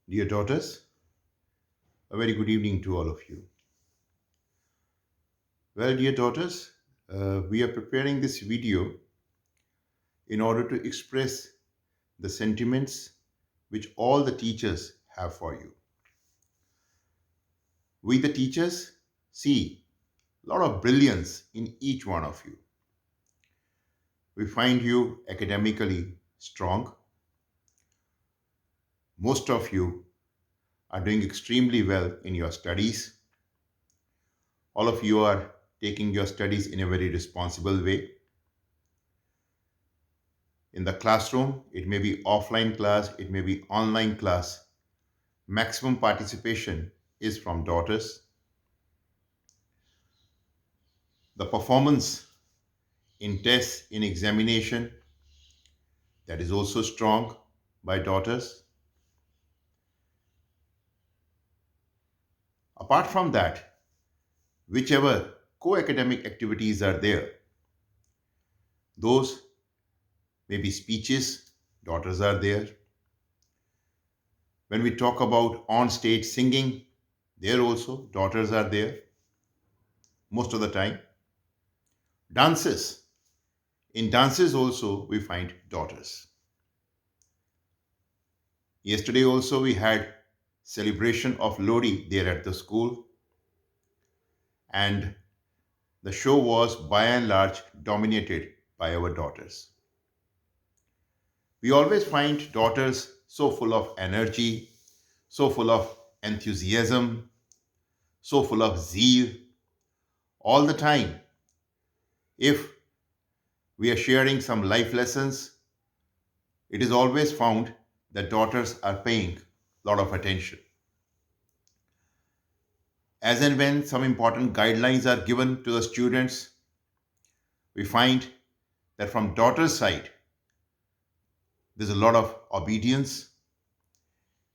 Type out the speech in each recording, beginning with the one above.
Dear daughters, a very good evening to all of you. Well, dear daughters, we are preparing this video in order to express the sentiments which all the teachers have for you. We, the teachers, see a lot of brilliance in each one of you. We find you academically strong. Most of you are doing extremely well in your studies. All of you are taking your studies in a very responsible way. In the classroom, it may be offline class, it may be online class. Maximum participation is from daughters. The performance in tests, in examination, that is also strong by daughters. Apart from that, whichever co-academic activities are there, those may be speeches, daughters are there. When we talk about on-stage singing, there also daughters are there most of the time. Dances, in dances also we find daughters. Yesterday also we had celebration of Lodi there at the school, and the show was by and large dominated by our daughters. We always find daughters so full of energy, so full of enthusiasm, so full of zeal all the time. If we are sharing some life lessons, it is always found that daughters are paying a lot of attention. As and when some important guidelines are given to the students, we find that from daughter's side, there's a lot of obedience.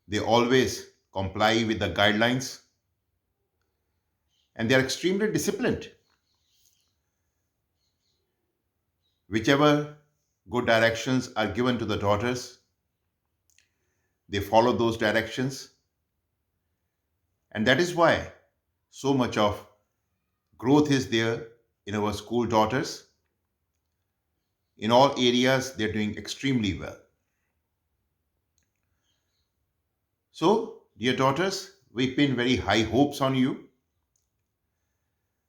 They always comply with the guidelines and they are extremely disciplined. Whichever good directions are given to the daughters, they follow those directions. And that is why so much of growth is there in our school daughters. In all areas, they're doing extremely well. So, dear daughters, we pin very high hopes on you.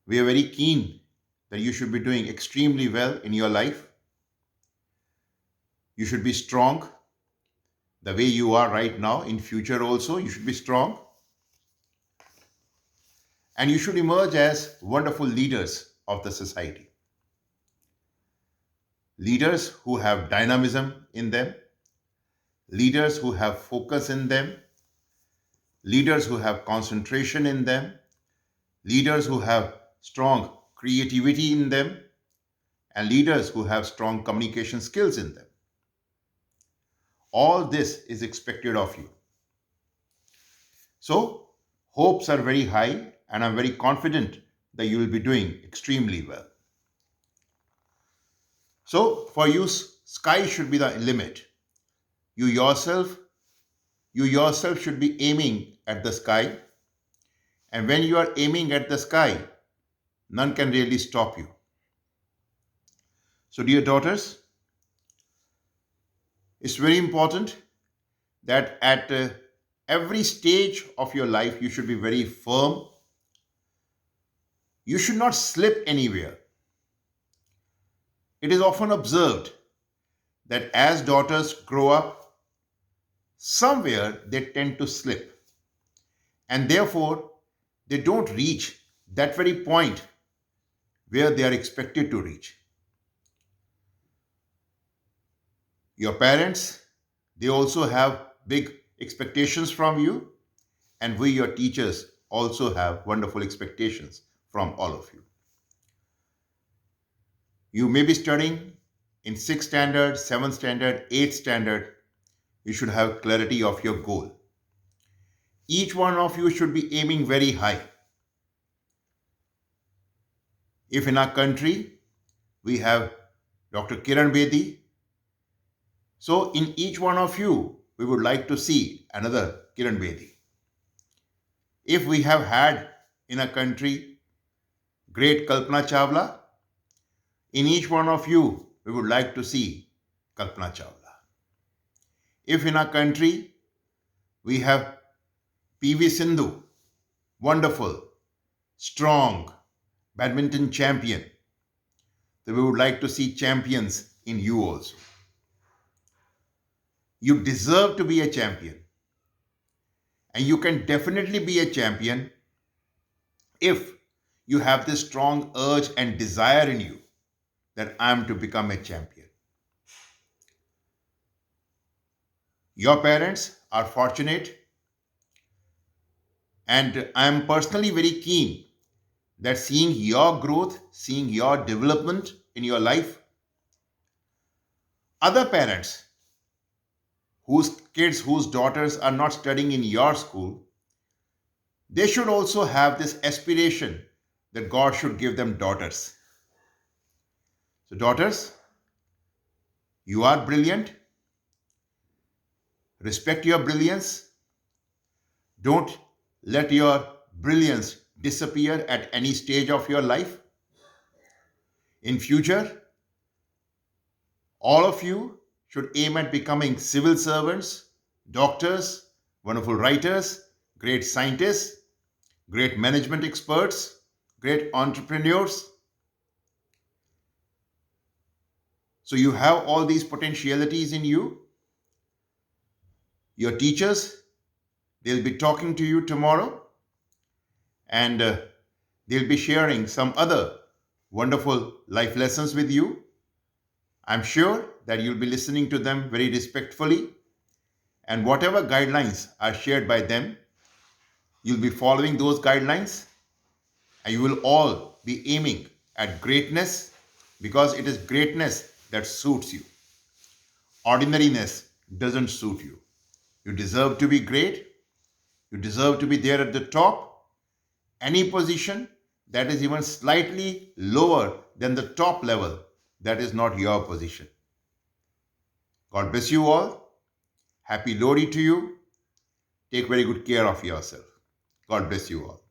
We are very keen that you should be doing extremely well in your life. You should be strong the way you are right now. In future also, you should be strong. And you should emerge as wonderful leaders of the society. Leaders who have dynamism in them, leaders who have focus in them, leaders who have concentration in them, leaders who have strong creativity in them, and leaders who have strong communication skills in them. All this is expected of you. So, hopes are very high, and I'm very confident that you will be doing extremely well. So, for you, sky should be the limit. You yourself, you yourself should be aiming at the sky, and when you are aiming at the sky, none can really stop you. So, dear daughters, it's very important that at every stage of your life, you should be very firm. You should not slip anywhere. It is often observed that as daughters grow up, somewhere they tend to slip, and therefore they don't reach that very point where they are expected to reach. Your parents, they also have big expectations from you, and we, your teachers, also have wonderful expectations from all of you. You may be studying in 6th standard, 7th standard, 8th standard. You should have clarity of your goal. Each one of you should be aiming very high. If in our country we have Dr. Kiran Bedi, so in each one of you, we would like to see another Kiran Bedi. If we have had in a country great Kalpana Chawla, in each one of you, we would like to see Kalpana Chawla. If in our country we have PV Sindhu, wonderful, strong badminton champion, then we would like to see champions in you also. You deserve to be a champion. And you can definitely be a champion if you have this strong urge and desire in you that I am to become a champion. Your parents are fortunate, and I am personally very keen that seeing your growth, seeing your development in your life, other parents whose kids, whose daughters are not studying in your school, they should also have this aspiration that God should give them daughters. So, daughters, you are brilliant. Respect your brilliance. Don't let your brilliance disappear at any stage of your life. In future, all of you should aim at becoming civil servants, doctors, wonderful writers, great scientists, great management experts, great entrepreneurs. So you have all these potentialities in you. Your teachers, they'll be talking to you tomorrow, and they'll be sharing some other wonderful life lessons with you. I'm sure that you'll be listening to them very respectfully, and whatever guidelines are shared by them, you'll be following those guidelines, and you will all be aiming at greatness, because it is greatness that suits you. Ordinariness doesn't suit you. You deserve to be great. You deserve to be there at the top. Any position that is even slightly lower than the top level, that is not your position. God bless you all. Happy Lodi to you. Take very good care of yourself. God bless you all.